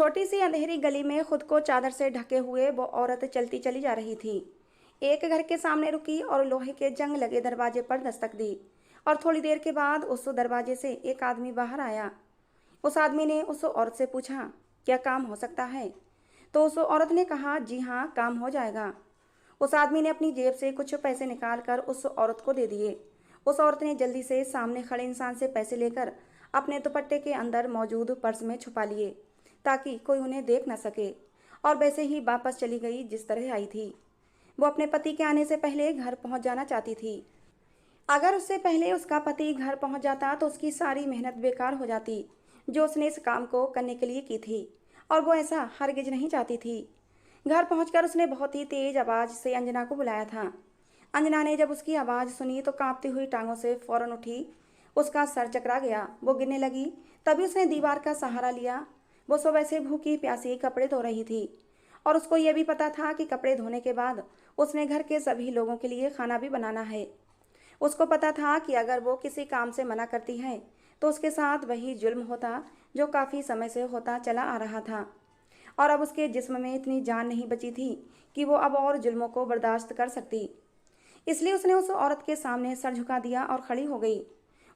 छोटी सी अंधेरी गली में खुद को चादर से ढके हुए वो औरत चलती चली जा रही थी। एक घर के सामने रुकी और लोहे के जंग लगे दरवाजे पर दस्तक दी। और थोड़ी देर के बाद उस दरवाजे से एक आदमी बाहर आया। उस आदमी ने उस औरत से पूछा, क्या काम हो सकता है? तो उस औरत ने कहा, जी हाँ, काम हो जाएगा। उस आदमी ने अपनी जेब से कुछ पैसे निकाल कर उस औरत को दे दिए। उस औरत ने जल्दी से सामने खड़े इंसान से पैसे लेकर अपने दुपट्टे के अंदर मौजूद पर्स में छुपा लिए, ताकि कोई उन्हें देख न सके। और वैसे ही वापस चली गई जिस तरह आई थी। वो अपने पति के आने से पहले घर पहुंच जाना चाहती थी। अगर उससे पहले उसका पति घर पहुंच जाता तो उसकी सारी मेहनत बेकार हो जाती, जो उसने इस काम को करने के लिए की थी। और वो ऐसा हरगिज नहीं चाहती थी। घर पहुंचकर उसने बहुत ही तेज आवाज से अंजना को बुलाया था। अंजना ने जब उसकी आवाज़ सुनी तो कांपती हुई टांगों से फौरन उठी। उसका सर चकरा गया, वो गिरने लगी। तभी उसने दीवार का सहारा लिया। वो सुबह से भूखी प्यासी कपड़े धो रही थी, और उसको यह भी पता था कि कपड़े धोने के बाद उसने घर के सभी लोगों के लिए खाना भी बनाना है। उसको पता था कि अगर वो किसी काम से मना करती है तो उसके साथ वही जुल्म होता जो काफ़ी समय से होता चला आ रहा था। और अब उसके जिस्म में इतनी जान नहीं बची थी कि वो अब और जुल्मों को बर्दाश्त कर सकती। इसलिए उसने उस औरत के सामने सर झुका दिया और खड़ी हो गई।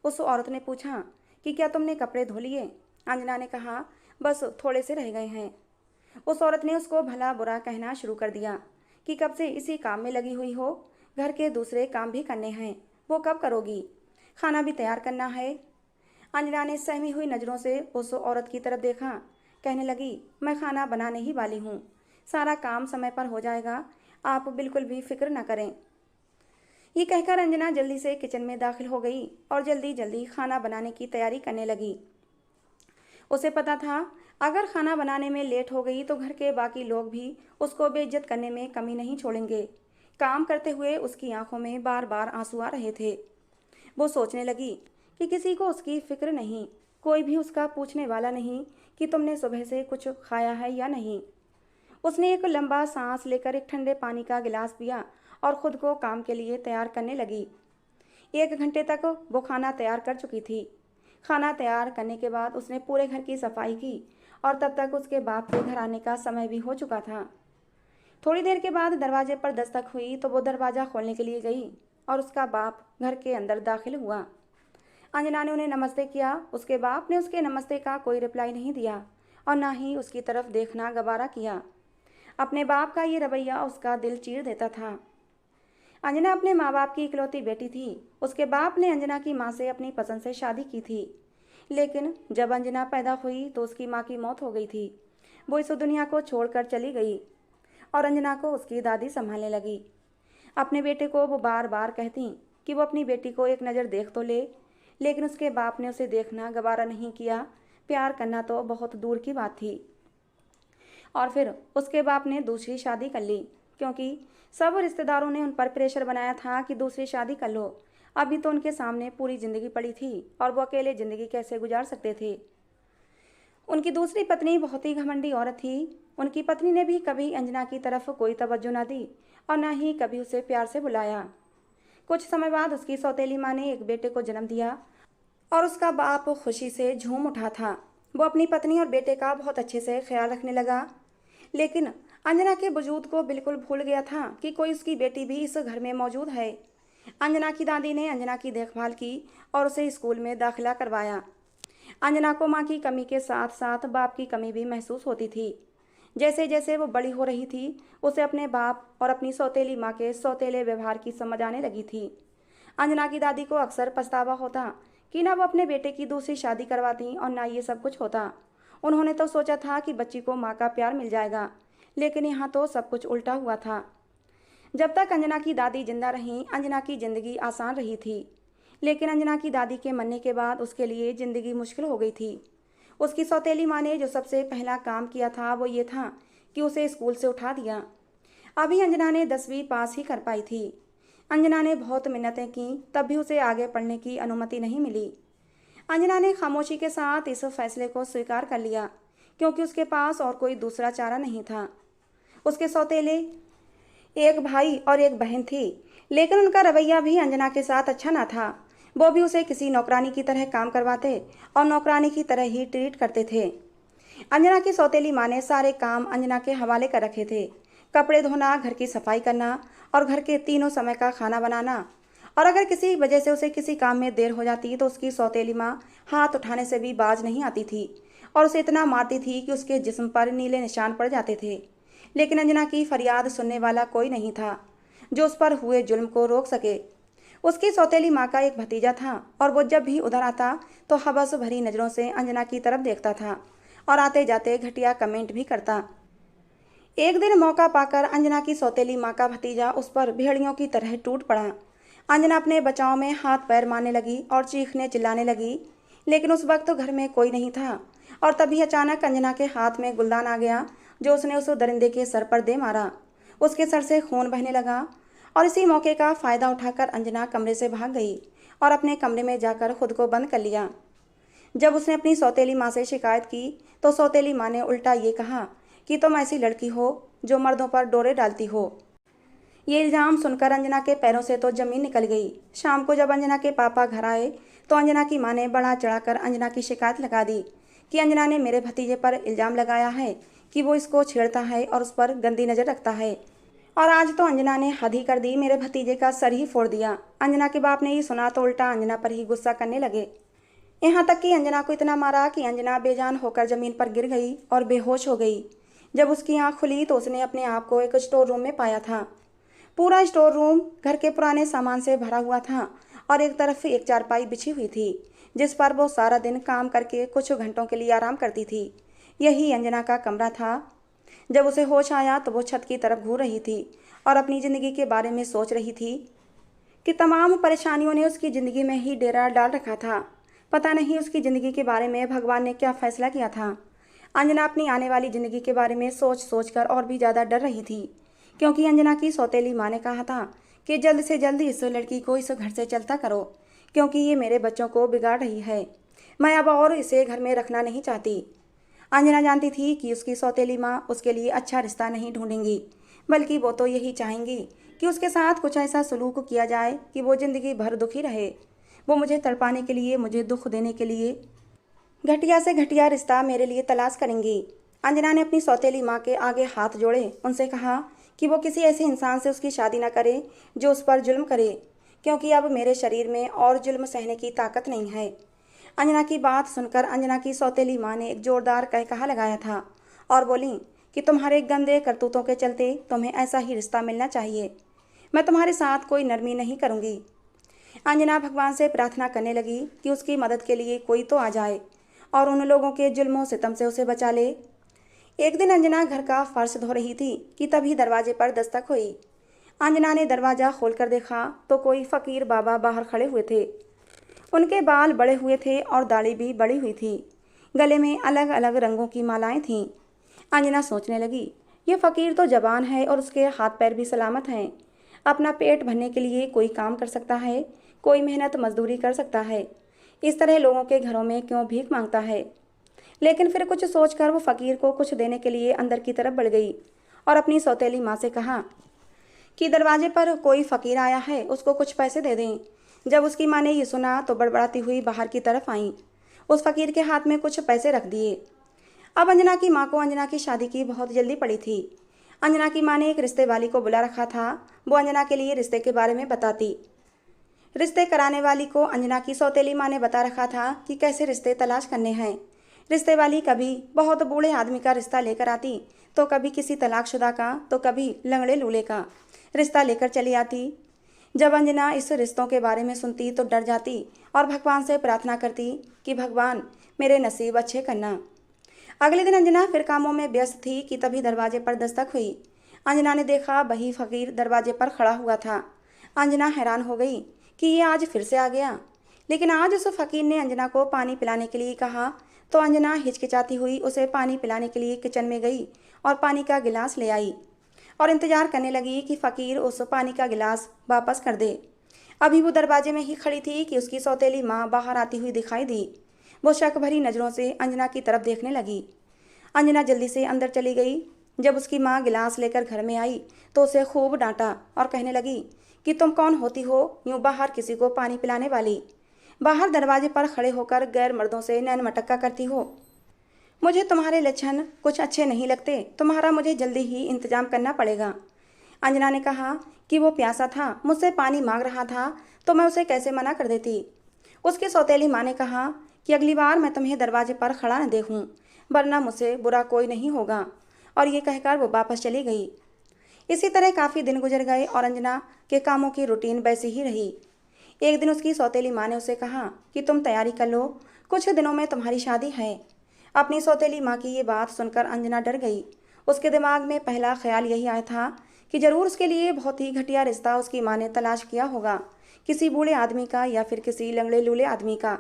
उस औरत ने पूछा कि क्या तुमने कपड़े धो लिए? अंजना ने कहा, बस थोड़े से रह गए हैं। उस औरत ने उसको भला बुरा कहना शुरू कर दिया कि कब से इसी काम में लगी हुई हो, घर के दूसरे काम भी करने हैं, वो कब करोगी? खाना भी तैयार करना है। अंजना ने सहमी हुई नज़रों से उस औरत की तरफ देखा। कहने लगी, मैं खाना बनाने ही वाली हूँ, सारा काम समय पर हो जाएगा, आप बिल्कुल भी फिक्र न करें। ये कहकर अंजना जल्दी से किचन में दाखिल हो गई और जल्दी जल्दी खाना बनाने की तैयारी करने लगी। उसे पता था अगर खाना बनाने में लेट हो गई तो घर के बाकी लोग भी उसको बेइज्जत करने में कमी नहीं छोड़ेंगे। काम करते हुए उसकी आंखों में बार बार आंसू आ रहे थे। वो सोचने लगी कि किसी को उसकी फिक्र नहीं, कोई भी उसका पूछने वाला नहीं कि तुमने सुबह से कुछ खाया है या नहीं। उसने एक लंबा सांस लेकर एक ठंडे पानी का गिलास पिया और खुद को काम के लिए तैयार करने लगी। 1 घंटे तक वो खाना तैयार कर चुकी थी। खाना तैयार करने के बाद उसने पूरे घर की सफाई की और तब तक उसके बाप के घर आने का समय भी हो चुका था। थोड़ी देर के बाद दरवाजे पर दस्तक हुई तो वो दरवाज़ा खोलने के लिए गई और उसका बाप घर के अंदर दाखिल हुआ। अंजना ने उन्हें नमस्ते किया। उसके बाप ने उसके नमस्ते का कोई रिप्लाई नहीं दिया और ना ही उसकी तरफ देखना गवारा किया। अपने बाप का ये रवैया उसका दिल चीर देता था। अंजना अपने माँ बाप की इकलौती बेटी थी। उसके बाप ने अंजना की माँ से अपनी पसंद से शादी की थी, लेकिन जब अंजना पैदा हुई तो उसकी माँ की मौत हो गई थी। वो इस दुनिया को छोड़कर चली गई और अंजना को उसकी दादी संभालने लगी। अपने बेटे को वो बार बार कहती कि वो अपनी बेटी को एक नज़र देख तो ले, लेकिन उसके बाप ने उसे देखना गवारा नहीं किया। प्यार करना तो बहुत दूर की बात थी। और फिर उसके बाप ने दूसरी शादी कर ली, क्योंकि सब रिश्तेदारों ने उन पर प्रेशर बनाया था कि दूसरी शादी कर लो। अभी तो उनके सामने पूरी ज़िंदगी पड़ी थी और वो अकेले ज़िंदगी कैसे गुजार सकते थे। उनकी दूसरी पत्नी बहुत ही घमंडी औरत थी। उनकी पत्नी ने भी कभी अंजना की तरफ कोई तवज्जो न दी और न ही कभी उसे प्यार से बुलाया। कुछ समय बाद उसकी सौतेली माँ ने एक बेटे को जन्म दिया और उसका बाप खुशी से झूम उठा था। वो अपनी पत्नी और बेटे का बहुत अच्छे से ख्याल रखने लगा, लेकिन अंजना के वजूद को बिल्कुल भूल गया था कि कोई उसकी बेटी भी इस घर में मौजूद है। अंजना की दादी ने अंजना की देखभाल की और उसे स्कूल में दाखिला करवाया। अंजना को माँ की कमी के साथ साथ बाप की कमी भी महसूस होती थी। जैसे जैसे वो बड़ी हो रही थी, उसे अपने बाप और अपनी सौतेली माँ के सौतेले व्यवहार की समझ आने लगी थी। अंजना की दादी को अक्सर पछतावा होता कि ना वो अपने बेटे की दूसरी शादी करवाती और ना ये सब कुछ होता। उन्होंने तो सोचा था कि बच्ची को माँ का प्यार मिल जाएगा, लेकिन यहाँ तो सब कुछ उल्टा हुआ था। जब तक अंजना की दादी जिंदा रहीं, अंजना की ज़िंदगी आसान रही थी, लेकिन अंजना की दादी के मरने के बाद उसके लिए ज़िंदगी मुश्किल हो गई थी। उसकी सौतेली माँ ने जो सबसे पहला काम किया था वो ये था कि उसे स्कूल से उठा दिया। अभी अंजना ने 10वीं पास ही कर पाई थी। अंजना ने बहुत मिन्नतें की, तब भी उसे आगे पढ़ने की अनुमति नहीं मिली। अंजना ने खामोशी के साथ इस फैसले को स्वीकार कर लिया, क्योंकि उसके पास और कोई दूसरा चारा नहीं था। उसके सौतेले एक भाई और एक बहन थी, लेकिन उनका रवैया भी अंजना के साथ अच्छा ना था। वो भी उसे किसी नौकरानी की तरह काम करवाते और नौकरानी की तरह ही ट्रीट करते थे। अंजना की सौतेली माँ ने सारे काम अंजना के हवाले कर रखे थे। कपड़े धोना, घर की सफाई करना और घर के तीनों समय का खाना बनाना। और अगर किसी वजह से उसे किसी काम में देर हो जाती तो उसकी सौतेली माँ हाथ उठाने से भी बाज नहीं आती थी और उसे इतना मारती थी कि उसके जिस्म पर नीले निशान पड़ जाते थे। लेकिन अंजना की फरियाद सुनने वाला कोई नहीं था जो उस पर हुए जुल्म को रोक सके। उसकी सौतेली माँ का एक भतीजा था और वो जब भी उधर आता तो हवस भरी नज़रों से अंजना की तरफ देखता था और आते जाते घटिया कमेंट भी करता। एक दिन मौका पाकर अंजना की सौतेली माँ का भतीजा उस पर भेड़ियों की तरह टूट पड़ा। अंजना अपने बचाव में हाथ पैर मारने लगी और चीखने चिल्लाने लगी, लेकिन उस वक्त घर में कोई नहीं था। और तभी अचानक अंजना के हाथ में गुलदान आ गया जो उसने उस दरिंदे के सर पर दे मारा। उसके सर से खून बहने लगा और इसी मौके का फ़ायदा उठाकर अंजना कमरे से भाग गई और अपने कमरे में जाकर खुद को बंद कर लिया। जब उसने अपनी सौतेली माँ से शिकायत की तो सौतेली माँ ने उल्टा ये कहा कि तुम ऐसी लड़की हो जो मर्दों पर डोरे डालती हो। ये इल्ज़ाम सुनकर अंजना के पैरों से तो ज़मीन निकल गई। शाम को जब अंजना के पापा घर आए तो अंजना की माँ ने बढ़ा चढ़ाकर अंजना की शिकायत लगा दी कि अंजना ने मेरे भतीजे पर इल्ज़ाम लगाया है कि वो इसको छेड़ता है और उस पर गंदी नज़र रखता है। और आज तो अंजना ने हद ही कर दी, मेरे भतीजे का सर ही फोड़ दिया। अंजना के बाप ने ये सुना तो उल्टा अंजना पर ही गुस्सा करने लगे। यहाँ तक कि अंजना को इतना मारा कि अंजना बेजान होकर ज़मीन पर गिर गई और बेहोश हो गई। जब उसकी आँख खुली तो उसने अपने आप को एक स्टोर रूम में पाया था। पूरा स्टोर रूम घर के पुराने सामान से भरा हुआ था और एक तरफ एक चारपाई बिछी हुई थी जिस पर वो सारा दिन काम करके कुछ घंटों के लिए आराम करती थी। यही अंजना का कमरा था। जब उसे होश आया तो वो छत की तरफ घूर रही थी और अपनी ज़िंदगी के बारे में सोच रही थी कि तमाम परेशानियों ने उसकी ज़िंदगी में ही डेरा डाल रखा था। पता नहीं उसकी ज़िंदगी के बारे में भगवान ने क्या फ़ैसला किया था। अंजना अपनी आने वाली ज़िंदगी के बारे में सोच सोच कर और भी ज़्यादा डर रही थी, क्योंकि अंजना की सौतेली माँ ने कहा था कि जल्द से जल्द इस लड़की को इस घर से चलता करो, क्योंकि ये मेरे बच्चों को बिगाड़ रही है। मैं अब और इसे घर में रखना नहीं चाहती। अंजना जानती थी कि उसकी सौतेली माँ उसके लिए अच्छा रिश्ता नहीं ढूंढेंगी, बल्कि वो तो यही चाहेंगी कि उसके साथ कुछ ऐसा सलूक किया जाए कि वो ज़िंदगी भर दुखी रहे। वो मुझे तड़पाने के लिए, मुझे दुख देने के लिए घटिया से घटिया रिश्ता मेरे लिए तलाश करेंगी। अंजना ने अपनी सौतेली माँ के आगे हाथ जोड़े उनसे कहा कि वो किसी ऐसे इंसान से उसकी शादी ना करे जो उस पर जुल्म करे, क्योंकि अब मेरे शरीर में और जुल्म सहने की ताकत नहीं है। अंजना की बात सुनकर अंजना की सौतेली माँ ने एक जोरदार कहा लगाया था और बोली कि तुम्हारे गंदे करतूतों के चलते तुम्हें ऐसा ही रिश्ता मिलना चाहिए। मैं तुम्हारे साथ कोई नरमी नहीं करूँगी। अंजना भगवान से प्रार्थना करने लगी कि उसकी मदद के लिए कोई तो आ जाए और उन लोगों के जुल्मों सितम से उसे बचा ले। एक दिन अंजना घर का फर्श धो रही थी कि तभी दरवाजे पर दस्तक हुई। अंजना ने दरवाज़ा खोलकर देखा तो कोई फ़कीर बाबा बाहर खड़े हुए थे। उनके बाल बड़े हुए थे और दाढ़ी भी बड़ी हुई थी। गले में अलग अलग रंगों की मालाएं थीं। अंजना सोचने लगी, ये फ़कीर तो जवान है और उसके हाथ पैर भी सलामत हैं। अपना पेट भरने के लिए कोई काम कर सकता है, कोई मेहनत मजदूरी कर सकता है। इस तरह लोगों के घरों में क्यों भीख मांगता है। लेकिन फिर कुछ सोचकर वो फ़कीर को कुछ देने के लिए अंदर की तरफ बढ़ गई और अपनी सौतेली माँ से कहा कि दरवाजे पर कोई फ़कीर आया है, उसको कुछ पैसे दे दें। जब उसकी माँ ने ये सुना तो बड़बड़ाती हुई बाहर की तरफ आई। उस फ़कीर के हाथ में कुछ पैसे रख दिए। अब अंजना की माँ को अंजना की शादी की बहुत जल्दी पड़ी थी। अंजना की माँ ने एक रिश्ते वाली को बुला रखा था। वो अंजना के लिए रिश्ते के बारे में बताती। रिश्ते कराने वाली को अंजना की सौतेली माँ ने बता रखा था कि कैसे रिश्ते तलाश करने हैं। रिश्ते वाली कभी बहुत बूढ़े आदमी का रिश्ता लेकर आती तो कभी किसी तलाकशुदा का तो कभी लंगड़े लूले का रिश्ता लेकर चली आती। जब अंजना इस रिश्तों के बारे में सुनती तो डर जाती और भगवान से प्रार्थना करती कि भगवान मेरे नसीब अच्छे करना। अगले दिन अंजना फिर कामों में व्यस्त थी कि तभी दरवाजे पर दस्तक हुई। अंजना ने देखा वही फ़कीर दरवाजे पर खड़ा हुआ था। अंजना हैरान हो गई कि ये आज फिर से आ गया। लेकिन आज उस फ़कीर ने अंजना को पानी पिलाने के लिए कहा तो अंजना हिचकिचाती हुई उसे पानी पिलाने के लिए किचन में गई और पानी का गिलास ले आई और इंतज़ार करने लगी कि फ़कीर उस पानी का गिलास वापस कर दे। अभी वो दरवाजे में ही खड़ी थी कि उसकी सौतेली माँ बाहर आती हुई दिखाई दी। वो शक भरी नज़रों से अंजना की तरफ देखने लगी। अंजना जल्दी से अंदर चली गई। जब उसकी माँ गिलास लेकर घर में आई तो उसे खूब डांटा और कहने लगी कि तुम कौन होती हो यूँ बाहर किसी को पानी पिलाने वाली। बाहर दरवाजे पर खड़े होकर गैर मर्दों से नैन मटक्का करती हो। मुझे तुम्हारे लक्षण कुछ अच्छे नहीं लगते, तुम्हारा मुझे जल्दी ही इंतजाम करना पड़ेगा। अंजना ने कहा कि वो प्यासा था, मुझसे पानी मांग रहा था, तो मैं उसे कैसे मना कर देती। उसकी सौतेली माँ ने कहा कि अगली बार मैं तुम्हें दरवाजे पर खड़ा न देखूं, वरना मुझसे बुरा कोई नहीं होगा। और ये कहकर वो वापस चली गई। इसी तरह काफ़ी दिन गुजर गए और अंजना के कामों की रूटीन वैसी ही रही। एक दिन उसकी सौतेली माँ ने उसे कहा कि तुम तैयारी कर लो, कुछ दिनों में तुम्हारी शादी है। अपनी सौतेली माँ की ये बात सुनकर अंजना डर गई। उसके दिमाग में पहला ख्याल यही आया था कि जरूर उसके लिए बहुत ही घटिया रिश्ता उसकी माँ ने तलाश किया होगा, किसी बूढ़े आदमी का या फिर किसी लंगड़े लूले आदमी का।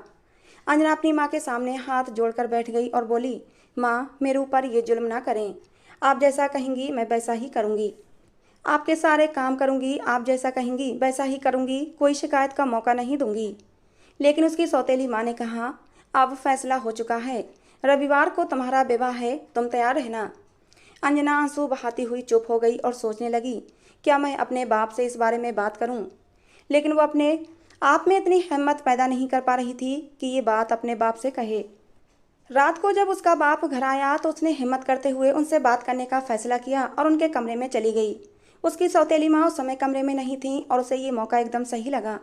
अंजना अपनी माँ के सामने हाथ जोड़कर बैठ गई और बोली, माँ मेरे ऊपर ये जुल्म ना करें, आप जैसा कहेंगी मैं वैसा ही करूँगी, आपके सारे काम करूँगी, आप जैसा कहेंगी वैसा ही करूँगी, कोई शिकायत का मौका नहीं दूंगी। लेकिन उसकी सौतेली माँ ने कहा, अब फैसला हो चुका है, रविवार को तुम्हारा विवाह है, तुम तैयार रहना। अंजना आंसू बहाती हुई चुप हो गई और सोचने लगी, क्या मैं अपने बाप से इस बारे में बात करूं? लेकिन वो अपने आप में इतनी हिम्मत पैदा नहीं कर पा रही थी कि ये बात अपने बाप से कहे। रात को जब उसका बाप घर आया तो उसने हिम्मत करते हुए उनसे बात करने का फैसला किया और उनके कमरे में चली गई। उसकी सौतेली माँ उस समय कमरे में नहीं थी और उसे ये मौका एकदम सही लगा।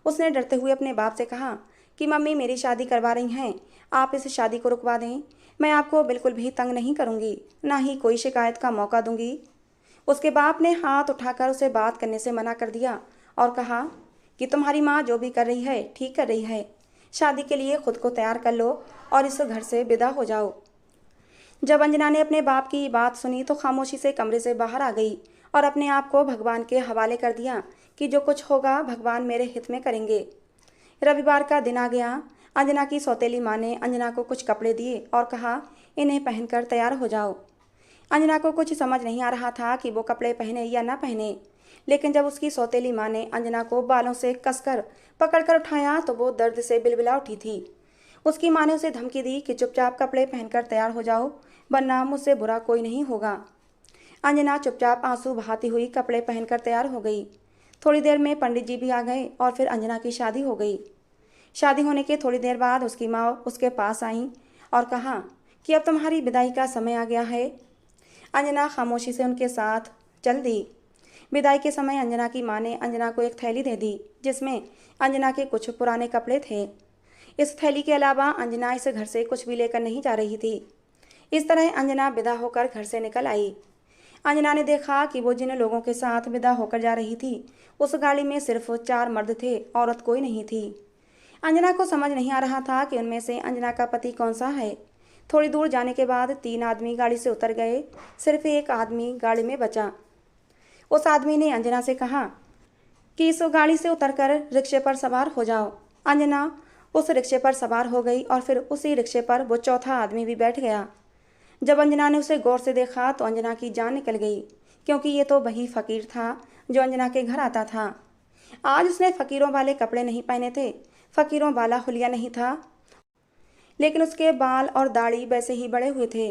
उसने डरते हुए अपने बाप से कहा कि मम्मी मेरी शादी करवा रही हैं, आप इस शादी को रुकवा दें, मैं आपको बिल्कुल भी तंग नहीं करूँगी, ना ही कोई शिकायत का मौका दूंगी। उसके बाप ने हाथ उठाकर उसे बात करने से मना कर दिया और कहा कि तुम्हारी माँ जो भी कर रही है ठीक कर रही है, शादी के लिए खुद को तैयार कर लो और इस घर से विदा हो जाओ। जब अंजना ने अपने बाप की बात सुनी तो खामोशी से कमरे से बाहर आ गई और अपने आप को भगवान के हवाले कर दिया कि जो कुछ होगा भगवान मेरे हित में करेंगे। रविवार का दिन आ गया। अंजना की सौतेली माँ ने अंजना को कुछ कपड़े दिए और कहा, इन्हें पहनकर तैयार हो जाओ। अंजना को कुछ समझ नहीं आ रहा था कि वो कपड़े पहने या ना पहने, लेकिन जब उसकी सौतेली माँ ने अंजना को बालों से कसकर पकड़कर उठाया तो वो दर्द से बिलबिला उठी थी। उसकी माँ ने उसे धमकी दी कि चुपचाप कपड़े पहनकर तैयार हो जाओ, वरना मुझसे बुरा कोई नहीं होगा। अंजना चुपचाप आंसू बहाती हुई कपड़े पहनकर तैयार हो गई। थोड़ी देर में पंडित जी भी आ गए और फिर अंजना की शादी हो गई। शादी होने के थोड़ी देर बाद उसकी माँ उसके पास आई और कहा कि अब तुम्हारी विदाई का समय आ गया है। अंजना खामोशी से उनके साथ चल दी। विदाई के समय अंजना की माँ ने अंजना को एक थैली दे दी जिसमें अंजना के कुछ पुराने कपड़े थे। इस थैली के अलावा अंजना इस घर से कुछ भी लेकर नहीं जा रही थी। इस तरह अंजना विदा होकर घर से निकल आई। अंजना ने देखा कि वो जिन लोगों के साथ विदा होकर जा रही थी उस गाड़ी में सिर्फ 4 मर्द थे, औरत कोई नहीं थी। अंजना को समझ नहीं आ रहा था कि उनमें से अंजना का पति कौन सा है। थोड़ी दूर जाने के बाद 3 आदमी गाड़ी से उतर गए, सिर्फ एक आदमी गाड़ी में बचा। उस आदमी ने अंजना से कहा कि इस गाड़ी से उतरकर रिक्शे पर सवार हो जाओ। अंजना उस रिक्शे पर सवार हो गई और फिर उसी रिक्शे पर वो चौथा आदमी भी बैठ गया। जब अंजना ने उसे गौर से देखा तो अंजना की जान निकल गई, क्योंकि ये तो वही फकीर था जो अंजना के घर आता था। आज उसने फकीरों वाले कपड़े नहीं पहने थे, फकीरों वाला हुलिया नहीं था, लेकिन उसके बाल और दाढ़ी वैसे ही बड़े हुए थे।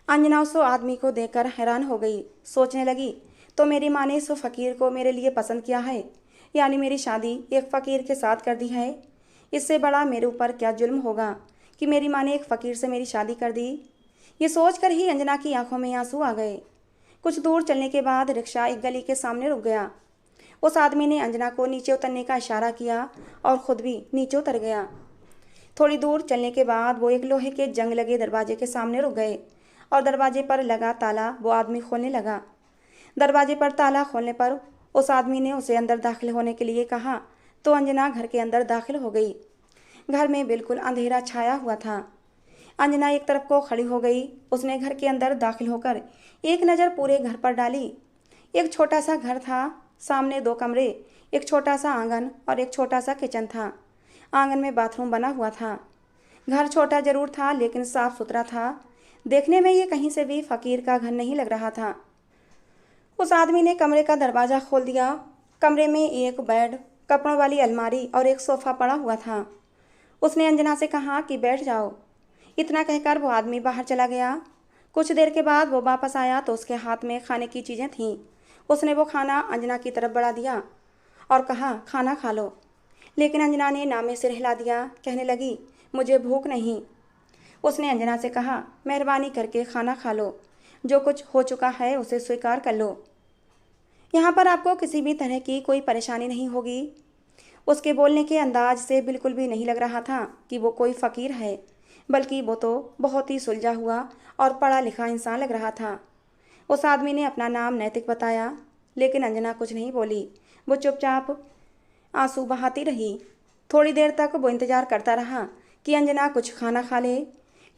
अंजना उस आदमी को देखकर हैरान हो गई। सोचने लगी, तो मेरी माँ ने इस फकीर को मेरे लिए पसंद किया है, यानी मेरी शादी एक फ़कीर के साथ कर दी है। इससे बड़ा मेरे ऊपर क्या जुल्म होगा कि मेरी माँ ने एक फ़कीर से मेरी शादी कर दी। ये सोचकर ही अंजना की आंखों में आंसू आ गए। कुछ दूर चलने के बाद रिक्शा एक गली के सामने रुक गया। उस आदमी ने अंजना को नीचे उतरने का इशारा किया और खुद भी नीचे उतर गया। थोड़ी दूर चलने के बाद वो एक लोहे के जंग लगे दरवाजे के सामने रुक गए और दरवाजे पर लगा ताला वो आदमी खोलने लगा। दरवाजे पर ताला खोलने पर उस आदमी ने उसे अंदर दाखिल होने के लिए कहा तो अंजना घर के अंदर दाखिल हो गई। घर में बिल्कुल अंधेरा छाया हुआ था। अंजना एक तरफ को खड़ी हो गई। उसने घर के अंदर दाखिल होकर एक नज़र पूरे घर पर डाली। एक छोटा सा घर था, सामने 2 कमरे, एक छोटा सा आंगन और एक छोटा सा किचन था। आंगन में बाथरूम बना हुआ था। घर छोटा जरूर था लेकिन साफ सुथरा था। देखने में ये कहीं से भी फकीर का घर नहीं लग रहा था। उस आदमी ने कमरे का दरवाज़ा खोल दिया। कमरे में एक बेड, कपड़ों वाली अलमारी और एक सोफ़ा पड़ा हुआ था। उसने अंजना से कहा कि बैठ जाओ। इतना कहकर वो आदमी बाहर चला गया। कुछ देर के बाद वो वापस आया तो उसके हाथ में खाने की चीज़ें थीं। उसने वो खाना अंजना की तरफ बढ़ा दिया और कहा, खाना खा लो। लेकिन अंजना ने नामे सिर हिला दिया, कहने लगी, मुझे भूख नहीं। उसने अंजना से कहा, मेहरबानी करके खाना खा लो, जो कुछ हो चुका है उसे स्वीकार कर लो। यहाँ पर आपको किसी भी तरह की कोई परेशानी नहीं होगी। उसके बोलने के अंदाज से बिल्कुल भी नहीं लग रहा था कि वो कोई फ़कीर है, बल्कि वो तो बहुत ही सुलझा हुआ और पढ़ा लिखा इंसान लग रहा था। उस आदमी ने अपना नाम नैतिक बताया, लेकिन अंजना कुछ नहीं बोली। वो चुपचाप आंसू बहाती रही। थोड़ी देर तक वो इंतज़ार करता रहा कि अंजना कुछ खाना खा ले,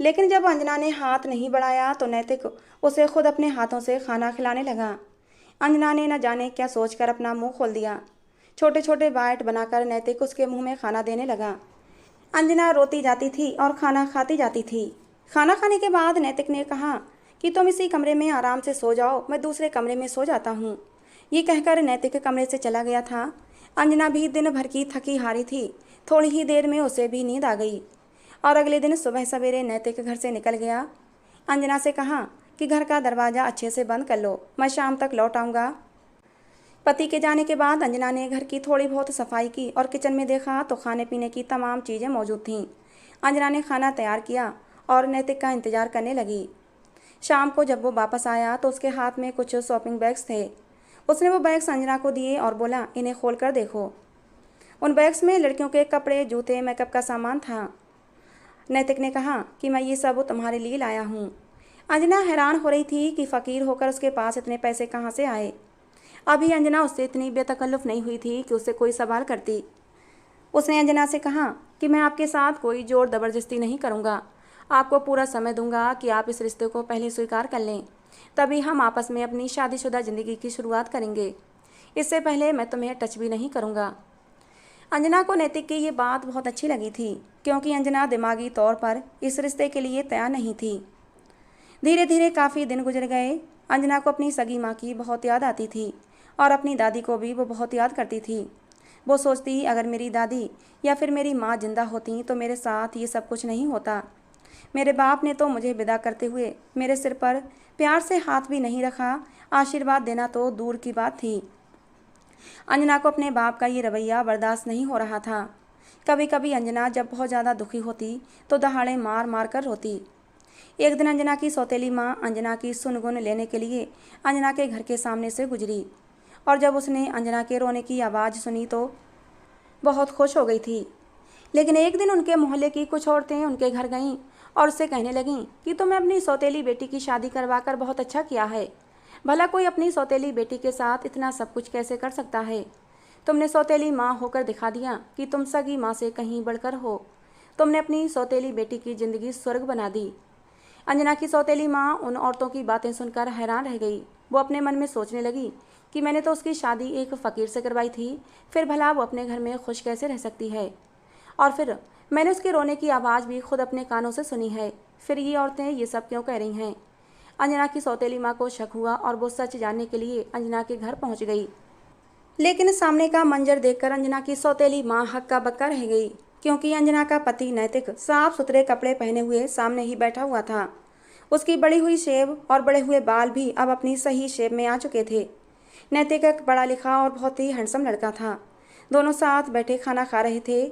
लेकिन जब अंजना ने हाथ नहीं बढ़ाया तो नैतिक उसे खुद अपने हाथों से खाना खिलाने लगा। अंजना ने न जाने क्या सोचकर अपना मुंह खोल दिया। छोटे छोटे बाइट बनाकर नैतिक उसके मुंह में खाना देने लगा। अंजना रोती जाती थी और खाना खाती जाती थी। खाना खाने के बाद नैतिक ने कहा कि तुम इसी कमरे में आराम से सो जाओ, मैं दूसरे कमरे में सो जाता हूँ। ये कहकर नैतिक कमरे से चला गया था। अंजना भी दिन भर की थकी हारी थी। थोड़ी ही देर में उसे भी नींद आ गई और अगले दिन सुबह सवेरे नैतिक घर से निकल गया। अंजना से कहा कि घर का दरवाज़ा अच्छे से बंद कर लो, मैं शाम तक लौट आऊँगा। पति के जाने के बाद अंजना ने घर की थोड़ी बहुत सफाई की और किचन में देखा तो खाने पीने की तमाम चीज़ें मौजूद थीं। अंजना ने खाना तैयार किया और नैतिक का इंतज़ार करने लगी। शाम को जब वो वापस आया तो उसके हाथ में कुछ शॉपिंग बैग्स थे। उसने वो बैग्स अंजना को दिए और बोला, इन्हें खोल कर देखो। उन बैग्स में लड़कियों के कपड़े, जूते, मेकअप का सामान था। नैतिक ने कहा कि मैं ये सब तुम्हारे लिए लाया हूँ। अंजना हैरान हो रही थी कि फ़कीर होकर उसके पास इतने पैसे कहाँ से आए। अभी अंजना उससे इतनी बेतकल्लुफ़ नहीं हुई थी कि उससे कोई सवाल करती। उसने अंजना से कहा कि मैं आपके साथ कोई ज़ोर ज़बरदस्ती नहीं करूँगा, आपको पूरा समय दूंगा कि आप इस रिश्ते को पहले स्वीकार कर लें, तभी हम आपस में अपनी शादीशुदा ज़िंदगी की शुरुआत करेंगे। इससे पहले मैं तुम्हें टच भी नहीं करूँगा। अंजना को नैतिक की ये बात बहुत अच्छी लगी थी, क्योंकि अंजना दिमागी तौर पर इस रिश्ते के लिए तैयार नहीं थी। धीरे धीरे काफ़ी दिन गुजर गए। अंजना को अपनी सगी माँ की बहुत याद आती थी और अपनी दादी को भी वो बहुत याद करती थी। वो सोचती, अगर मेरी दादी या फिर मेरी माँ जिंदा होती तो मेरे साथ ये सब कुछ नहीं होता। मेरे बाप ने तो मुझे विदा करते हुए मेरे सिर पर प्यार से हाथ भी नहीं रखा, आशीर्वाद देना तो दूर की बात थी। अंजना को अपने बाप का ये रवैया बर्दाश्त नहीं हो रहा था। कभी कभी अंजना जब बहुत ज़्यादा दुखी होती तो दहाड़े मार मार कर रोती। एक दिन अंजना की सौतेली माँ अंजना की सुनगुन लेने के लिए अंजना के घर के सामने से गुजरी और जब उसने अंजना के रोने की आवाज़ सुनी तो बहुत खुश हो गई थी। लेकिन एक दिन उनके मोहल्ले की कुछ औरतें उनके घर गईं और उससे कहने लगीं कि तुमने अपनी सौतेली बेटी की शादी करवाकर बहुत अच्छा किया है। भला कोई अपनी सौतेली बेटी के साथ इतना सब कुछ कैसे कर सकता है। तुमने सौतेली माँ होकर दिखा दिया कि तुम सगी माँ से कहीं बढ़कर हो। तुमने अपनी सौतेली बेटी की ज़िंदगी स्वर्ग बना दी। अंजना की सौतेली माँ उन औरतों की बातें सुनकर हैरान रह गई। वो अपने मन में सोचने लगी कि मैंने तो उसकी शादी एक फ़कीर से करवाई थी, फिर भला वो अपने घर में खुश कैसे रह सकती है। और फिर मैंने उसके रोने की आवाज़ भी खुद अपने कानों से सुनी है, फिर ये औरतें ये सब क्यों कह रही हैं। अंजना की सौतेली माँ को शक हुआ और वो सच जानने के लिए अंजना के घर पहुँच गई। लेकिन सामने का मंजर देखकर अंजना की सौतेली माँ हक्का बक्का रह गई, क्योंकि अंजना का पति नैतिक साफ सुथरे कपड़े पहने हुए सामने ही बैठा हुआ था। उसकी बड़ी हुई शेव और बड़े हुए बाल भी अब अपनी सही शेप में आ चुके थे। नैतिक एक पढ़ा लिखा और बहुत ही हैंडसम लड़का था। दोनों साथ बैठे खाना खा रहे थे।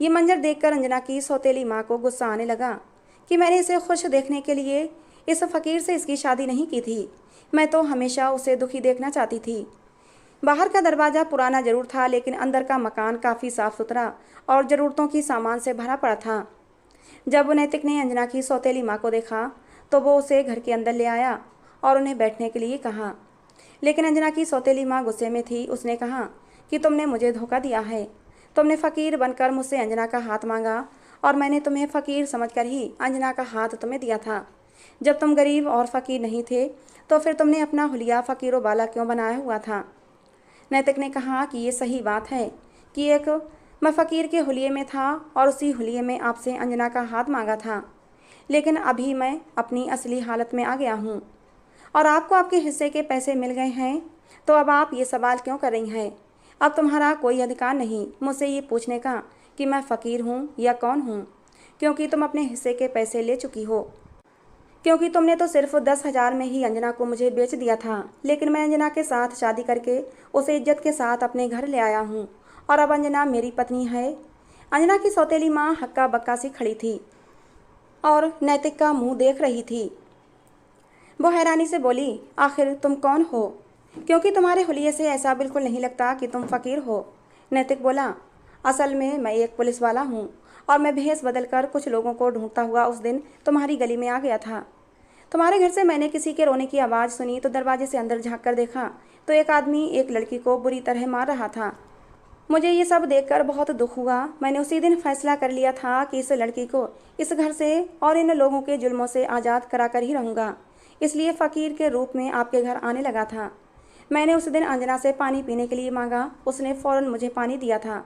ये मंजर देखकर अंजना की सौतेली माँ को गुस्सा आने लगा कि मैंने इसे खुश देखने के लिए इस फ़कीर से इसकी शादी नहीं की थी। मैं तो हमेशा उसे दुखी देखना चाहती थी। बाहर का दरवाज़ा पुराना ज़रूर था, लेकिन अंदर का मकान काफ़ी साफ़ सुथरा और ज़रूरतों की सामान से भरा पड़ा था। जब नैतिक ने अंजना की सौतेली माँ को देखा तो वो उसे घर के अंदर ले आया और उन्हें बैठने के लिए कहा। लेकिन अंजना की सौतेली माँ गुस्से में थी। उसने कहा कि तुमने मुझे धोखा दिया है। तुमने फ़कीर बनकर मुझसे अंजना का हाथ मांगा और मैंने तुम्हें फ़कीर समझकर ही अंजना का हाथ तुम्हें दिया था। जब तुम गरीब और फ़कीर नहीं थे तो फिर तुमने अपना हुलिया फ़कीरों वाला क्यों बनाया हुआ था। नैतिक ने कहा कि ये सही बात है कि एक मैं फ़कीर के हुलिये में था और उसी हुलिये में आपसे अंजना का हाथ मांगा था, लेकिन अभी मैं अपनी असली हालत में आ गया हूँ और आपको आपके हिस्से के पैसे मिल गए हैं, तो अब आप ये सवाल क्यों कर रही हैं। अब तुम्हारा कोई अधिकार नहीं मुझसे ये पूछने का कि मैं फ़कीर हूँ या कौन हूँ, क्योंकि तुम अपने हिस्से के पैसे ले चुकी हो। क्योंकि तुमने तो सिर्फ 10,000 में ही अंजना को मुझे बेच दिया था, लेकिन मैं अंजना के साथ शादी करके उसे इज्जत के साथ अपने घर ले आया हूँ और अब अंजना मेरी पत्नी है। अंजना की सौतेली माँ हक्का बक्का सी खड़ी थी। और नैतिक का मुंह देख रही थी। वो हैरानी से बोली, आखिर तुम कौन हो? क्योंकि तुम्हारे हुलिये से ऐसा बिल्कुल नहीं लगता कि तुम फ़कीर हो। नैतिक बोला, असल में मैं एक पुलिस वाला हूँ और मैं भेष बदलकर कुछ लोगों को ढूंढता हुआ उस दिन तुम्हारी गली में आ गया था। तुम्हारे घर से मैंने किसी के रोने की आवाज़ सुनी तो दरवाजे से अंदर झाँक कर देखा तो एक आदमी एक लड़की को बुरी तरह मार रहा था। मुझे ये सब देखकर बहुत दुख हुआ। मैंने उसी दिन फैसला कर लिया था कि इस लड़की को इस घर से और इन लोगों के जुल्मों से आज़ाद करा कर ही रहूँगा। इसलिए फ़कीर के रूप में आपके घर आने लगा था। मैंने उस दिन अंजना से पानी पीने के लिए मांगा, उसने फ़ौरन मुझे पानी दिया था।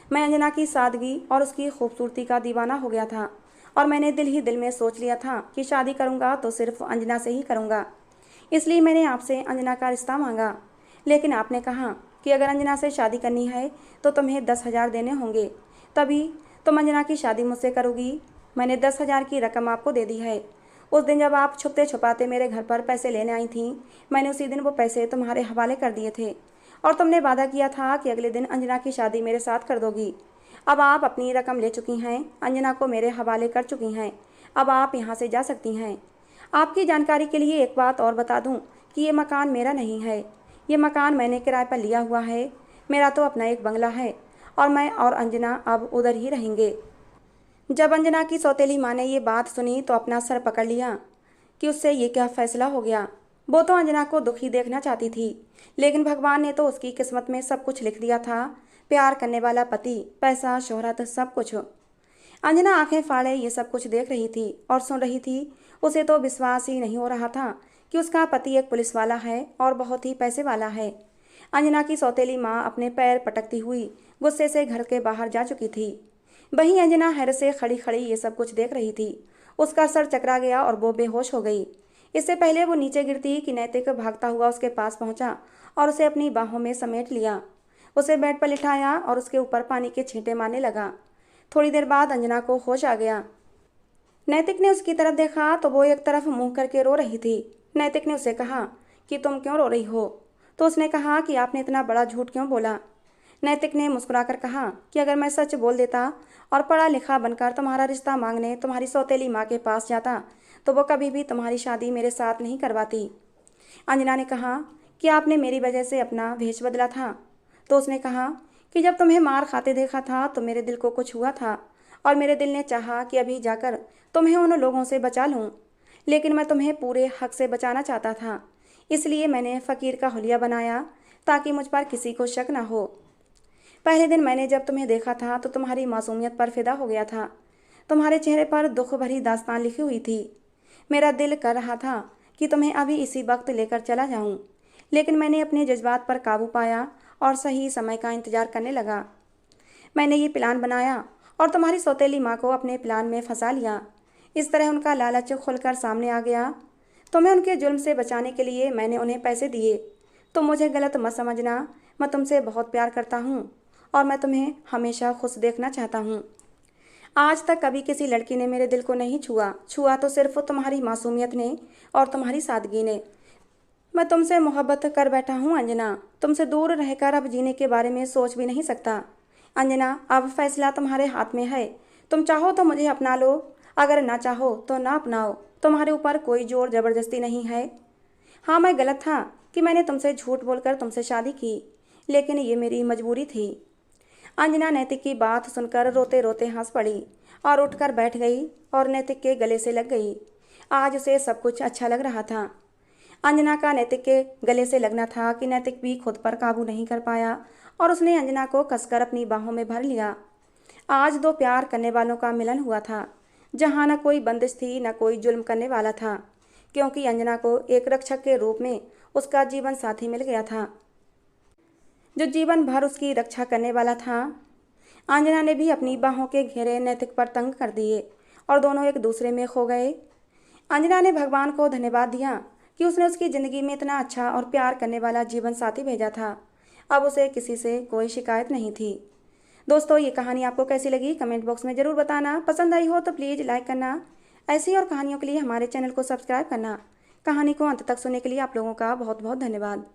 मैं अंजना की सादगी और उसकी खूबसूरती का दीवाना हो गया था और मैंने दिल ही दिल में सोच लिया था कि शादी करूँगा तो सिर्फ अंजना से ही करूँगा। इसलिए मैंने आपसे अंजना का रिश्ता मांगा। लेकिन आपने कहा कि अगर अंजना से शादी करनी है तो तुम्हें 10,000 देने होंगे, तभी तुम अंजना की शादी मुझसे करोगी। मैंने 10,000 की रकम आपको दे दी है। उस दिन जब आप छुपते छुपाते मेरे घर पर पैसे लेने आई थीं, मैंने उसी दिन वो पैसे तुम्हारे हवाले कर दिए थे और तुमने वादा किया था कि अगले दिन अंजना की शादी मेरे साथ कर दोगी। अब आप अपनी रकम ले चुकी हैं, अंजना को मेरे हवाले कर चुकी हैं। अब आप यहाँ से जा सकती हैं। आपकी जानकारी के लिए एक बात और बता दूं कि ये मकान मेरा नहीं है। ये मकान मैंने किराए पर लिया हुआ है। मेरा तो अपना एक बंगला है और मैं और अंजना अब उधर ही रहेंगे। जब अंजना की सौतेली माँ ने ये बात सुनी तो अपना सर पकड़ लिया कि उससे ये क्या फैसला हो गया। वो तो अंजना को दुखी देखना चाहती थी, लेकिन भगवान ने तो उसकी किस्मत में सब कुछ लिख दिया था। प्यार करने वाला पति, पैसा, शोहरत, सब कुछ। अंजना आंखें फाड़े ये सब कुछ देख रही थी और सुन रही थी। उसे तो विश्वास ही नहीं हो रहा था कि उसका पति एक पुलिस वाला है और बहुत ही पैसे वाला है। अंजना की सौतेली माँ अपने पैर पटकती हुई गुस्से से घर के बाहर जा चुकी थी। वहीं अंजना हैरत से खड़ी खड़ी ये सब कुछ देख रही थी। उसका सर चकरा गया और वो बेहोश हो गई। इससे पहले वो नीचे गिरती कि नैतिक भागता हुआ उसके पास पहुंचा और उसे अपनी बाहों में समेट लिया। उसे बेड पर लिटाया और उसके ऊपर पानी के छींटे मारने लगा। थोड़ी देर बाद अंजना को होश आ गया। नैतिक ने उसकी तरफ देखा तो वो एक तरफ मुंह करके रो रही थी। नैतिक ने उसे कहा कि तुम क्यों रो रही हो? तो उसने कहा कि आपने इतना बड़ा झूठ क्यों बोला? नैतिक ने मुस्कुराकर कहा कि अगर मैं सच बोल देता और पढ़ा लिखा बनकर तुम्हारा रिश्ता मांगने तुम्हारी सौतेली माँ के पास जाता तो वो कभी भी तुम्हारी शादी मेरे साथ नहीं करवाती। अंजना ने कहा कि आपने मेरी वजह से अपना भेष बदला था। तो उसने कहा कि जब तुम्हें मार खाते देखा था तो मेरे दिल को कुछ हुआ था और मेरे दिल ने चाहा कि अभी जाकर तुम्हें उन लोगों से बचा लूँ, लेकिन मैं तुम्हें पूरे हक से बचाना चाहता था। इसलिए मैंने फ़कीर का हुलिया बनाया ताकि मुझ पर किसी को शक न हो। पहले दिन मैंने जब तुम्हें देखा था तो तुम्हारी मासूमियत पर फिदा हो गया था। तुम्हारे चेहरे पर दुख भरी दास्तान लिखी हुई थी। मेरा दिल कर रहा था कि तुम्हें अभी इसी वक्त लेकर चला जाऊं, लेकिन मैंने अपने जज्बात पर काबू पाया और सही समय का इंतजार करने लगा। मैंने ये प्लान बनाया और तुम्हारी सौतेली माँ को अपने प्लान में फंसा लिया। इस तरह उनका लालच खुलकर सामने आ गया। तुम्हें उनके जुल्म से बचाने के लिए मैंने उन्हें पैसे दिए। तुम मुझे गलत मत समझना, मैं तुमसे बहुत प्यार करता हूँ और मैं तुम्हें हमेशा खुश देखना चाहता हूँ। आज तक कभी किसी लड़की ने मेरे दिल को नहीं छुआ तो सिर्फ तुम्हारी मासूमियत ने और तुम्हारी सादगी ने। मैं तुमसे मोहब्बत कर बैठा हूँ अंजना। तुमसे दूर रहकर अब जीने के बारे में सोच भी नहीं सकता। अंजना, अब फैसला तुम्हारे हाथ में है। तुम चाहो तो मुझे अपना लो, अगर ना चाहो तो ना अपनाओ। तुम्हारे ऊपर कोई जोर जबरदस्ती नहीं है। हाँ, मैं गलत था कि मैंने तुमसे झूठ बोलकर तुमसे शादी की, लेकिन ये मेरी मजबूरी थी। अंजना नैतिक की बात सुनकर रोते रोते हंस पड़ी और उठकर बैठ गई और नैतिक के गले से लग गई। आज उसे सब कुछ अच्छा लग रहा था। अंजना का नैतिक के गले से लगना था कि नैतिक भी खुद पर काबू नहीं कर पाया और उसने अंजना को कसकर अपनी बाहों में भर लिया। आज दो प्यार करने वालों का मिलन हुआ था, जहाँ न कोई बंदिश थी न कोई जुल्म करने वाला था, क्योंकि अंजना को एक रक्षक के रूप में उसका जीवन साथी मिल गया था, जो जीवन भर उसकी रक्षा करने वाला था। अंजना ने भी अपनी बाहों के घेरे नैतिक पर तंग कर दिए और दोनों एक दूसरे में खो गए। अंजना ने भगवान को धन्यवाद दिया कि उसने उसकी ज़िंदगी में इतना अच्छा और प्यार करने वाला जीवन साथी भेजा था। अब उसे किसी से कोई शिकायत नहीं थी। दोस्तों, ये कहानी आपको कैसी लगी कमेंट बॉक्स में ज़रूर बताना। पसंद आई हो तो प्लीज़ लाइक करना। ऐसी और कहानियों के लिए हमारे चैनल को सब्सक्राइब करना। कहानी को अंत तक सुनने के लिए आप लोगों का बहुत बहुत धन्यवाद।